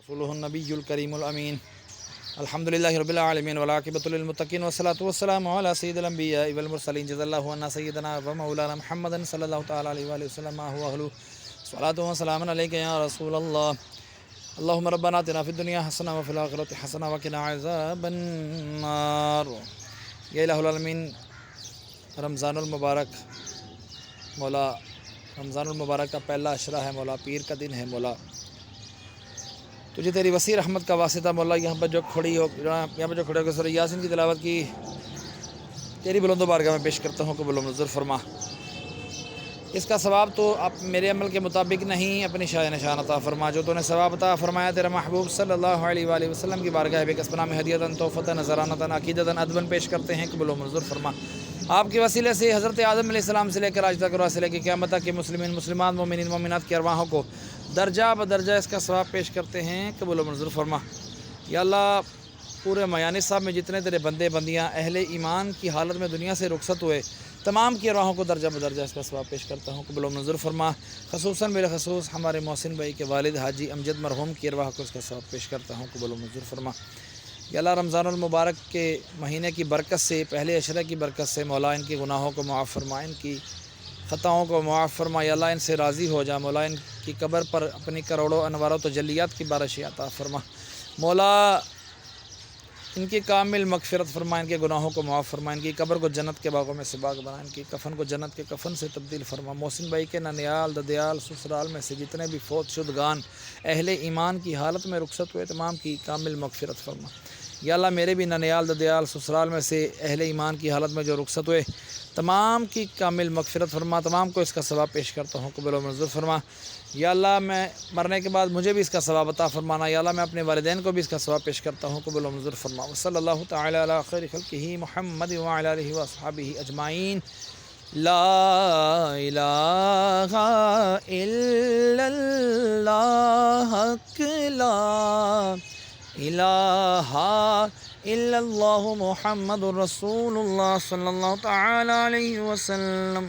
رسوله النبي الكريم الأمين الحمد لله رب العالمين والعاقبة للمتقين والصلاة والسلام على سيد الأنبياء والمرسلين جزا الله عنا سيدنا ومولانا محمد صلى الله تعالى عليه وآله وسلم ما هو أهله صلاة وسلام عليك يا رسول الله اللهم ربنا آتنا في الدنيا حسنة وفي الآخرة حسنة وقنا عذاب النار. یا الہ العالمین، رمضان المبارک مولا، رمضان المبارک کا پہلا عشرہ ہے مولا، پیر کا دن ہے مولا. تجھے تیری وسیع رحمت کا واسطہ مولا، یہاں پر جو کھڑی ہو کے سورہ یاسین کی تلاوت کی تیری بلند و بارگاہ میں پیش کرتا ہوں، قبول و منظور فرما. اس کا ثواب تو اب میرے عمل کے مطابق نہیں، اپنی شاہ نشان عطا فرما. جو تو نے ثواب عطا فرمایا تیرا محبوب صلی اللہ علیہ وآلہ وسلم کی بارگاہ بے کسبنا میں ہدیتاً، تحفتاً، نذرانتاً، عقیدتاً، ادباً پیش کرتے ہیں، قبول و منظور فرما. آپ کے وسیلے سے حضرت آدم علیہ السلام سے لے کر آج تک اور سے لے کے قیامت تک کے مسلمین، مسلمات، مومنین، مومنات کی ارواحوں کو درجہ بدرجہ اس کا ثواب پیش کرتے ہیں، قبول و منظور فرما. یا اللہ، پورے میانی صاحب میں جتنے تیرے بندے بندیاں اہل ایمان کی حالت میں دنیا سے رخصت ہوئے، تمام کی ارواحوں کو درجہ بدرجہ اس کا ثواب پیش کرتا ہوں، قبول و منظور فرما. خصوصاً بالخصوص ہمارے محسن بھائی کے والد حاجی امجد مرحوم کی ارواح کو اس کا ثواب پیش کرتا ہوں، قبول و منظور فرما. یا اللہ، رمضان المبارک کے مہینے کی برکت سے، پہلے عشرہ کی برکت سے مولا، ان کی گناہوں کو معاف فرما، ان کی خطاؤں کو معاف فرما. یا اللہ، ان سے راضی ہو جا مولا، ان کی قبر پر اپنی کروڑوں انوار و تجلیات کی بارش عطا فرما. مولا، ان کی کامل مغفرت فرما، ان کے گناہوں کو معاف فرما، ان کی قبر کو جنت کے باغوں میں سے باغ بنا، ان کی کفن کو جنت کے کفن سے تبدیل فرما. محسن بھائی کے ننیال، ددیال، سسرال میں سے جتنے بھی فوت شدگان اہل ایمان کی حالت میں رخصت ہوئے، تمام کی کامل مغفرت فرما. یا اللہ، میرے بھی ننیال، ددیال، سسرال میں سے اہل ایمان کی حالت میں جو رخصت ہوئے، تمام کی کامل مغفرت فرما. تمام کو اس کا ثواب پیش کرتا ہوں، قبول و منظور فرما. یا اللہ، میں مرنے کے بعد مجھے بھی اس کا ثواب عطا فرمانا. یا اللہ، میں اپنے والدین کو بھی اس کا ثواب پیش کرتا ہوں، قبول و منظور فرما. وصلی اللہ تعالی علی خیر خلقہ محمد وعلی آلہ واصحابہ اجمعین. لا الہ الا اللہ، حق لا الہ الا اللہ، محمد رسول اللہ صلی اللہ تعالی علیہ وسلم.